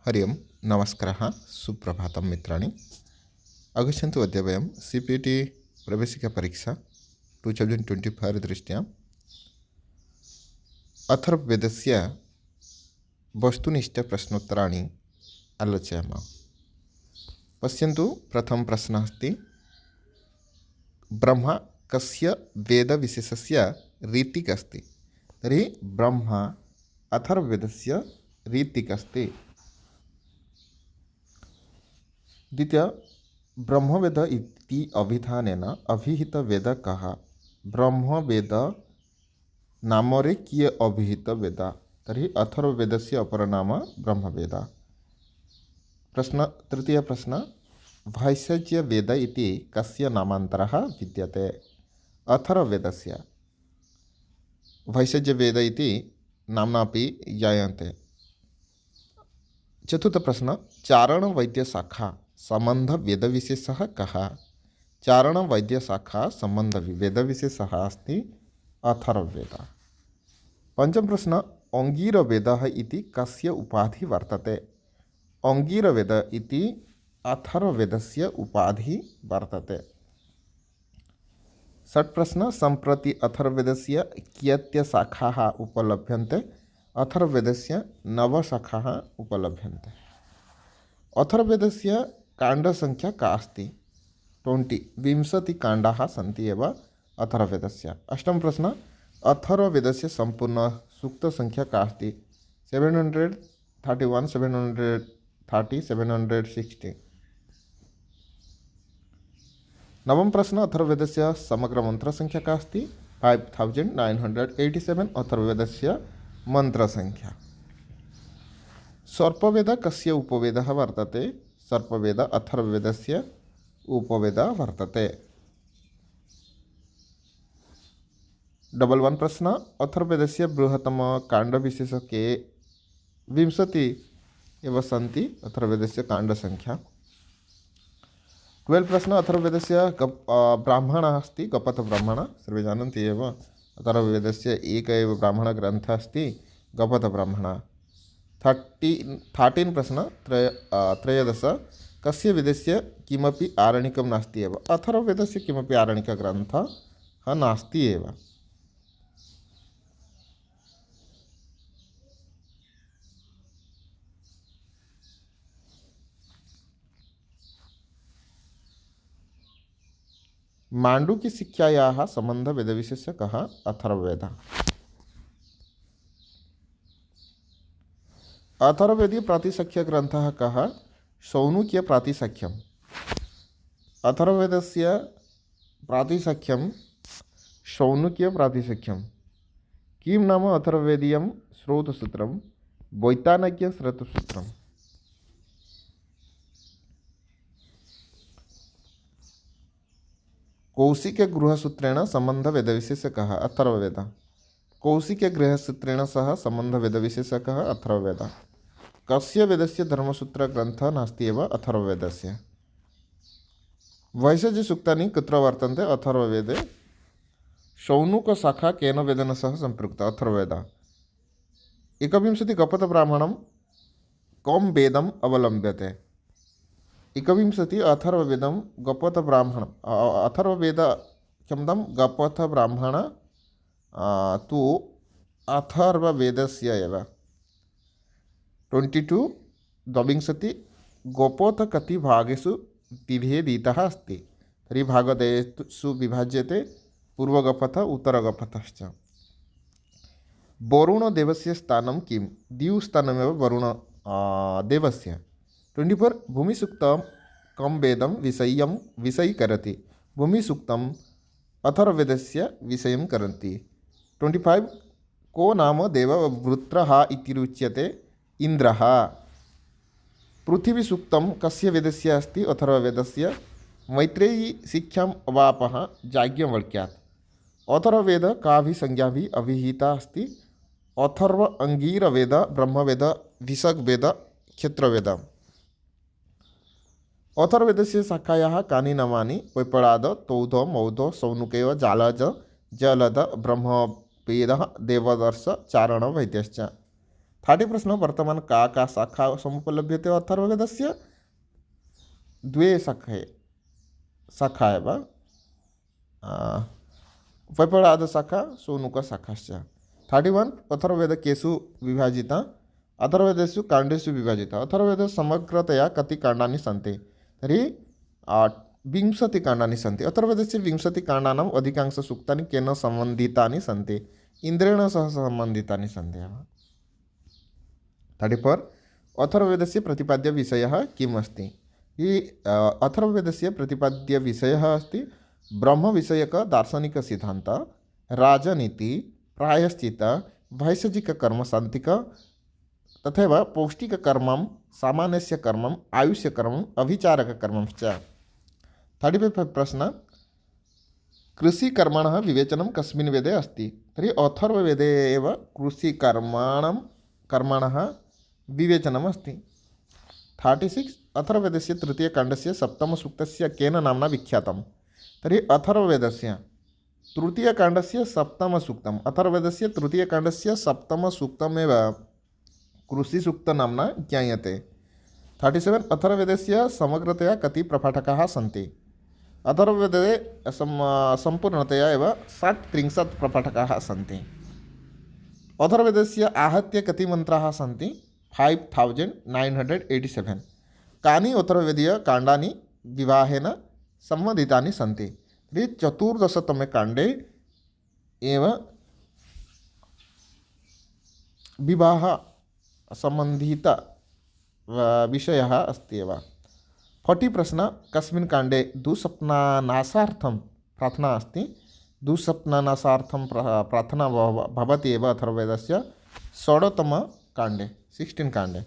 हरि ओं नमस्कारः सुप्रभातं मित्राणि। आगच्छन्तु अद्य वयं CPT प्रवेशिकापरीक्षा 2025 दृष्ट्या अथर्ववेदस्य वस्तुनिष्ठप्रश्नोत्तराणि आलोचयामः। पश्यन्तु, प्रथमः प्रश्नः अस्ति, ब्रह्मा कस्य वेदविशेषस्य ऋतिक् अस्ति? तर्हि ब्रह्मा अथर्ववेदस्य ऋतिक् अस्ति। द्वितीय, ब्रह्मवेद इति अभिधानेन अभिहितवेद कः? ब्रह्मवेद नामरे किय अभिहितवेद? तर्हि अथर्ववेदस्य अपरनाम ब्रह्मवेद। तृतीय प्रश्न, वैशज्यवेद इति कस्य नामान्तरः विद्यते? अथर्ववेदस्य। वैशज्यवेद इति नाम्नापि ज्ञायते। चतुर्थ प्रश्न, चारणवैद्यशाखा सम्बन्धवेदविशेषः कः? चारणवैद्यशाखा सम्बन्धवेदविशेषः अस्ति अथर्ववेदः। पंचम प्रश्न, अंगीरवेदः इति कस्य उपाधि वर्तते? अंगीरवेद इति अथर्ववेदस्य उपाधि वर्तते। षष्ठ प्रश्न, सम्प्रति अथर्ववेदस्य कियत्यः शाखाः उपलभ्यन्ते? अथर्ववेदस्य 9 शाखाः उपलभ्यन्ते। अथर्ववेदस्य काण्डसंख्या का अस्ति? 20 विंशतिकाण्डाः सन्ति एव अथर्ववेदस्य। अष्टम प्रश्न, अथर्ववेदस्य सम्पूर्ण सूक्तसंख्या का अस्ति? 731, 730, 760। नवम प्रश्न, अथर्ववेदस्य समग्रमन्त्रसंख्या का अस्ति? 5987 अथर्ववेदस्य मंत्रसंख्या। सर्पवेद कस्य उपवेदः वर्तते? सर्पवेद अथर्ववेदस्य उपवेदः वर्तते। 11 प्रश्न, अथर्ववेदस्य बृहत्तम काण्डविशेषः के? 20 एव सन्ति अथर्ववेदस्य काण्डसंख्या। 12 प्रश्न, अथर्ववेदस्य ब्राह्मणः अस्ति गपथब्राह्मणः, सर्वे जानन्ति एव। अथर्ववेदस्य एक एव ब्राह्मणग्रन्थः अस्ति गपथब्राह्मणः। 13 प्रश्न, 13 कस्य वेदस्य किमपि आरण्यकं नास्ति एव? अथर्ववेदस्य किमपि आरण्यकग्रन्थः नास्ति एव। माण्डूक्यशिक्षायाः सम्बन्धवेदविशेषः कः? अथर्ववेदः। अथर्ववेदीय प्रातिशाख्यग्रन्थः कः? शौनकीयप्रातिशाख्यम्। अथर्ववेदस्य प्रातिशाख्यं शौनकीयप्रातिशाख्यं। किं नाम अथर्ववेदीयं श्रौतसूत्रं वैतानक्यश्रौतसूत्रम्। कौशिकगृहसूत्रेण सम्बन्धवेदविशेषः कः? अथर्ववेदः। कौशिकगृहसूत्रेण सह सम्बन्धवेदविशेषः कः? अथर्ववेदः। कस्य वेदस्य धर्मसूत्रग्रन्थः नास्ति एव? अथर्ववेदस्य। वैशज्यसूक्तानि कुत्र वर्तन्ते? अथर्ववेदे। शौनकशाखा केन वेदेन सह सम्पृक्ता? अथर्ववेदः। 21 गपथब्राह्मणं कं वेदम् अवलम्ब्यते? 21 अथर्ववेदं गपथब्राह्मणम् अथर्ववेद क्षम्यतां गपथब्राह्मण तु अथर्ववेदस्य एव। 22 द्वाविंशति गपथ कति भागेषु विभेदितः अस्ति? तर्हि भागद्वयेषु विभाज्यते, पूर्वगपथ उत्तरगपथश्च। वरुणदेवस्य स्थानं किं? द्विस्थानमेव वरुण देवस्य। 24 भूमिसूक्तं कं वेदं विषयीकरोति? भूमिसूक्तम् अथर्ववेदस्य विषयं करोति। 25 को नाम देववृत्रः इति उच्यते? इन्द्रः। पृथिवीसूक्तं कस्य वेदस्य अस्ति? अथर्ववेदस्य। मैत्रेयी शिक्षाम् अवापः याज्ञवल्क्यात्। अथर्ववेद काभिः अभिहिता अस्ति? अथर्व, अंगीरवेद, ब्रह्मवेद, ऋषग्वेद, क्षेत्रवेद। अथर्ववेदस्य शाखायाः कानि नामानि? पैपलाद, तौध, मौध, सौनुकैव, जालज, जलद, ब्रह्मवेदः, देवदर्श, चारण, वैद्यश्च। 30 प्रश्न वर्तमान का शाखा समुपलभ्यते अथर्ववेदस्य द्वे शाखा एव वैपरादशाखा सोनुकशाखाश्च 31 अथर्ववेद केषु विभाजिता अथर्ववेदेषु काण्डेषु विभाजिता अथर्ववेदे समग्रतया कति काण्डानि सन्ति तर्हि 20 काण्डानि सन्ति अथर्ववेदस्य 20 काण्डानाम् अधिकांशसूक्तानि केन सम्बन्धितानि सन्ति इन्द्रेण सह सम्बन्धितानि सन्ति 34 अथर्ववेदस्य प्रतिपाद्यविषयः किम् अस्ति अथर्ववेदस्य प्रतिपाद्यविषयः अस्ति ब्रह्मविषयकदार्शनिकसिद्धान्त राजनीति प्रायश्चित्त भैषजिककर्मशान्तिक तथैव पौष्टिककर्मं सामान्यस्य कर्मम् आयुष्यकर्मम् अभिचारककर्मश्च 35 प्रश्न कृषिकर्मणः विवेचनं कस्मिन् वेदे अस्ति तर्हि अथर्ववेदे एव कर्मणः विवेचनम् अस्ति 36 अथर्ववेदस्य तृतीयकाण्डस्य सप्तमसूक्तस्य केन नाम्ना विख्यातं तर्हि अथर्ववेदस्य तृतीयकाण्डस्य सप्तमसूक्तम् अथर्ववेदस्य तृतीयकाण्डस्य सप्तमसूक्तमेव कृषिसूक्तनाम्ना ज्ञायते 37 अथर्ववेदस्य समग्रतया कति प्रपाठकाः सन्ति अथर्ववेदे सम्पूर्णतया एव 37 प्रपाठकाः सन्ति अथर्ववेदस्य आहत्य कति मन्त्राः सन्ति 5987 कानि अथर्ववेदीयकाण्डानि विवाहेन सम्बन्धितानि सन्ति तर्हि 14तमे काण्डे एव विवाह सम्बन्धित विषयः अस्ति एव 40 प्रश्न कस्मिन् काण्डे दुःस्वप्ननाशार्थं प्रार्थना अस्ति दुःस्वप्ननाशार्थं प्रार्थना भवति एव अथर्ववेदस्य 16तमकाण्डे 16 काण्डे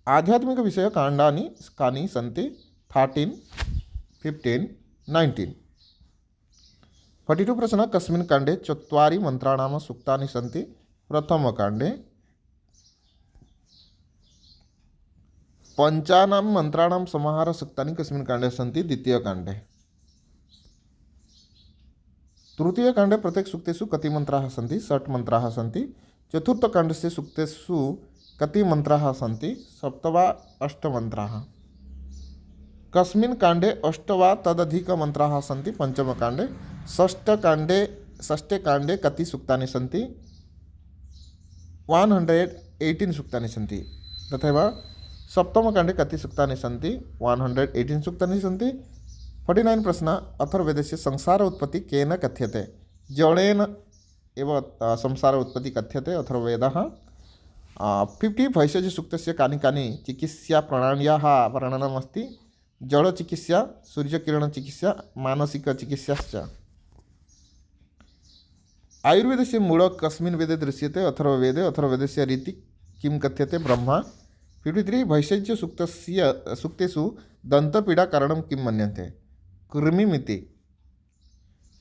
आध्यात्मिकविषयकाण्डानि कानि सन्ति 13 15 19 42 प्रश्न कस्मिन् काण्डे 4 मन्त्राणां सूक्तानि सन्ति प्रथमकाण्डे 5 मन्त्राणां समाहारसूक्तानि कस्मिन् काण्डे सन्ति द्वितीयकाण्डे तृतीयकाण्डे प्रत्येकसूक्तेषु कति मन्त्राः सन्ति 6 मन्त्राः सन्ति चतुर्थकाण्डस्य सूक्तेषु कति मन्त्राः सन्ति 7 वा 8 मन्त्राः कस्मिन् काण्डे 8 वा तदधिकमन्त्राः सन्ति पञ्चमकाण्डे षष्ठे काण्डे कति सूक्तानि सन्ति 118 सूक्तानि सन्ति तथैव सप्तमकाण्डे कति सूक्तानि सन्ति 118 सूक्तानि सन्ति 49 प्रश्न अथर्ववेदस्य संसार उत्पत्ति केन कथ्यते जडेन एव संसार उत्पत्ति कथ्यते अथर्ववेदः 50 भैषजसूक्तस्य कानि चिकित्साप्रणाल्याः वर्णनमस्ति जडचिकित्सा सूर्यकिरणचिकित्सा मानसिकचिकित्साश्च आयुर्वेदस्य मूल कस्मिन् वेदे दृश्यते अथर्ववेदे अथर्ववेदस्य रीति किं कथ्यते ब्रह्मा 53 भैषज्यसूक्तेषु दन्तपीडाकारणं किं मन्यन्ते कृमिमिति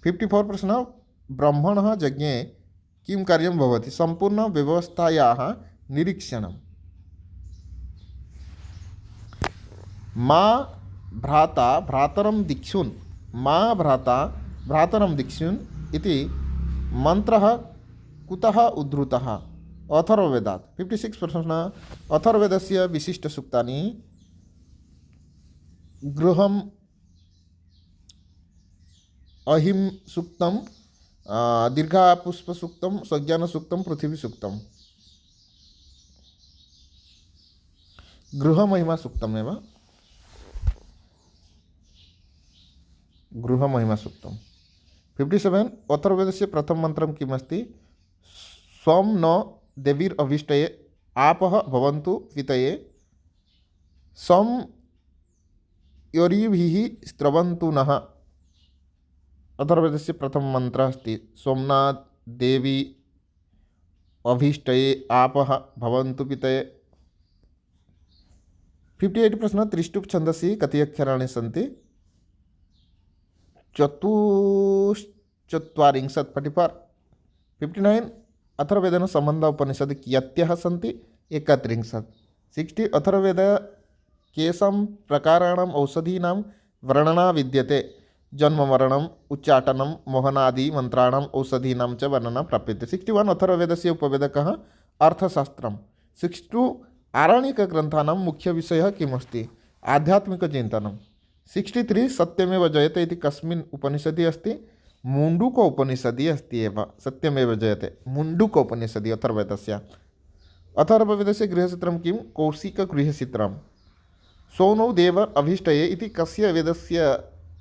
54 प्रश्न ब्रह्मणः यज्ञे किं कार्यं भवति सम्पूर्णव्यवस्थायाः निरीक्षणं मा भ्राता भ्रातरं दीक्षुन् मा भ्राता भ्रातरं दीक्षुन् इति मन्त्रः कुतः उद्धृतः अथर्ववेदात् 56 प्रश्न अथर्ववेदस्य विशिष्टसूक्तानि गृहम् अहिं सूक्तं दीर्घापुष्पसूक्तं सज्ञानसूक्तं पृथिवीसूक्तं गृहमहिमा सूक्तमेव गृहमहिमा सूक्तं 57 अथर्ववेदस्य प्रथममन्त्रं किमस्ति स्वं न देवीरभीष्टये आपः भवन्तु पितये सं योरिभिः स्रवन्तु नः अथर्ववेदस्य प्रथममन्त्रः अस्ति सोमनाथ देवी अभीष्टये आपः भवन्तु पितये 58 प्रश्न त्रिष्टुप् छन्दसि कति अक्षराणि सन्ति 44 59 अथर्ववेदेन सम्बन्ध उपनिषद् कियत्यः सन्ति 31 60 अथर्ववेद केषां प्रकाराणाम् औषधीनां वर्णना विद्यते जन्ममरणम् उच्चाटनं मोहनादि मन्त्राणाम् औषधीनां च वर्णना प्राप्यते 61 अथर्ववेदस्य उपवेदकः अर्थशास्त्रं 62 आरण्यकग्रन्थानां मुख्यविषयः किमस्ति? आध्यात्मिकचिन्तनं। 63 सत्यमेव जयते इति कस्मिन् उपनिषदि अस्ति? मुण्डुकोपनिषदि अस्ति एव। सत्यमेव जयते मुण्डुकोपनिषदि अथर्ववेदस्य। अथर्ववेदस्य गृहसूत्रं किं? कौशिकगृहसूत्रं। सोनौ देव अभीष्टये इति कस्य वेदस्य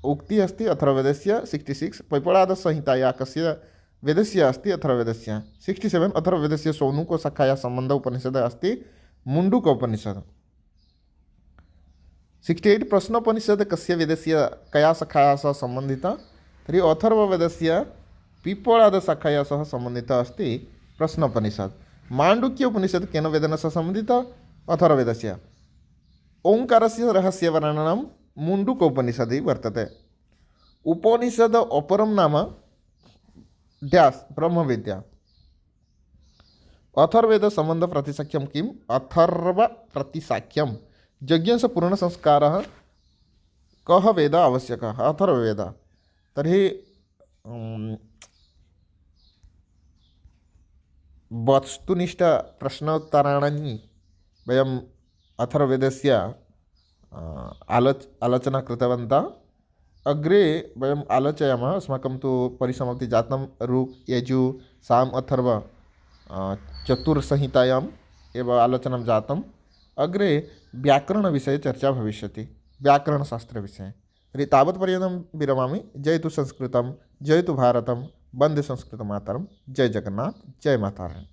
उक्तिः अस्ति? अथर्ववेदस्य। 66 पैपलादसंहिताया कस्य वेदस्य अस्ति? अथर्ववेदस्य। 67 अथर्ववेदस्य सौनुकशाखाया सम्बन्ध उपनिषदः अस्ति? मुण्डुकोपनिषद। 68 प्रश्नोपनिषद कस्य वेदस्य कया शाखाया सह सम्बन्धिता? तर्हि अथर्ववेदस्य पिप्पलादशाखाया सह सम्बन्धिता अस्ति प्रश्नोपनिषद। माण्डुक्य उपनिषद केन वेदेन सह सम्बन्धिता? अथर्ववेदस्य। ओङ्कारस्य रहस्यवर्णनं मुण्डुकोपनिषदि वर्तते। उपनिषद अपरं नाम डैश ब्रह्मविद्या। अथर्ववेद संबंध प्रतिसाख्यम किम? अथर्व प्रतिसाख्यम। यज्ञस्य पूर्णसंस्कारः कः वेद आवश्यकः? अथर्ववेद। तर्हि वस्तुनिष्ठ प्रश्नोत्तराणि वयम् अथर्ववेदस्य आलोचना कृतवन्तः। अग्रे वयम् आलोचयामः। अस्माकं तु परिसमाप्ति जातं। ऋक् यजु साम अथर्व चतुर्संहितायाम् एव आलोचनं जातम्। अग्रे व्याकरणविषये चर्चा भविष्यति, व्याकरणशास्त्रविषये। तर्हि तावत्पर्यन्तं विरमामि। जयतु संस्कृतं, जयतु भारतं, वन्दे संस्कृतमातरं, जय जगन्नाथ, जय माता रानी।